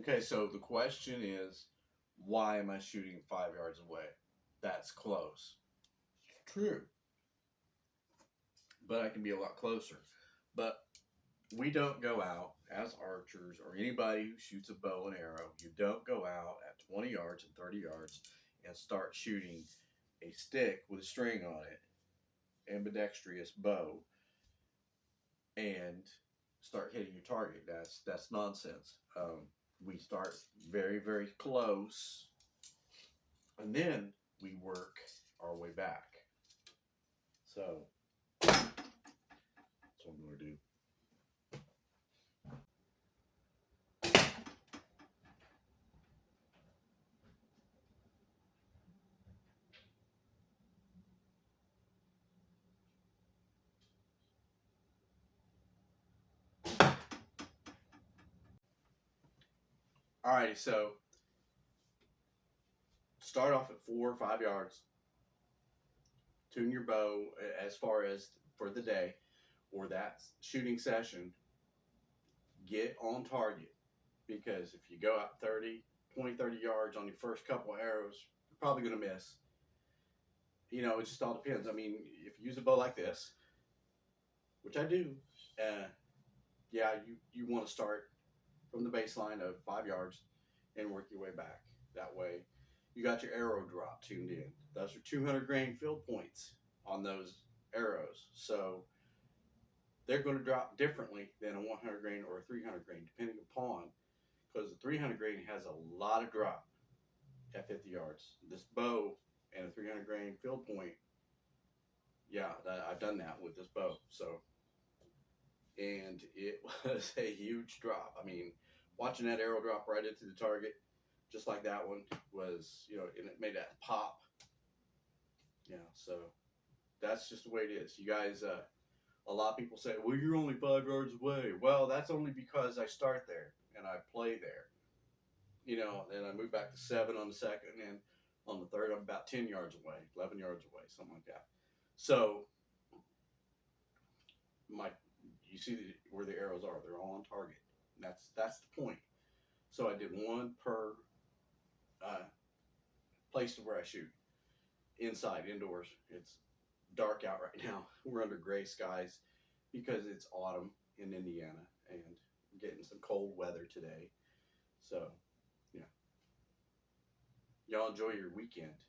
Okay, so the question is, why am I shooting 5 yards away? That's close. It's true. But I can be a lot closer. But we don't go out as archers or anybody who shoots a bow and arrow. You don't go out at 20 yards and 30 yards and start shooting a stick with a string on it, ambidextrous bow, and start hitting your target. That's nonsense. We start very, very close, and then we work our way back. So that's what I'm going to do. Alrighty, so start off at 4 or 5 yards. Tune your bow as far as for the day or that shooting session. Get on target, because if you go out 20, 30 yards on your first couple of arrows, you're probably going to miss. You know, it just all depends. I mean, if you use a bow like this, which I do, yeah, you want to start from the baseline of 5 yards and work your way back. That way, you got your arrow drop tuned in. Those are 200 grain field points on those arrows. So they're going to drop differently than a 100 grain or a 300 grain, depending upon, because the 300 grain has a lot of drop at 50 yards. This bow and a 300 grain field point, yeah, I've done that with this bow. So, and it was a huge drop. I mean, watching that arrow drop right into the target, just like that one was, you know, and it made that pop. Yeah, so that's just the way it is. You guys, a lot of people say, well, you're only 5 yards away. Well, that's only because I start there and I play there. You know, then I move back to 7 on the second, and on the third, I'm about 10 yards away, 11 yards away, something like that. So, you see where the arrows are. They're all on target. And that's the point. So I did one per place to where I shoot. Inside, indoors. It's dark out right now. We're under gray skies because it's autumn in Indiana and getting some cold weather today. So, yeah. Y'all enjoy your weekend.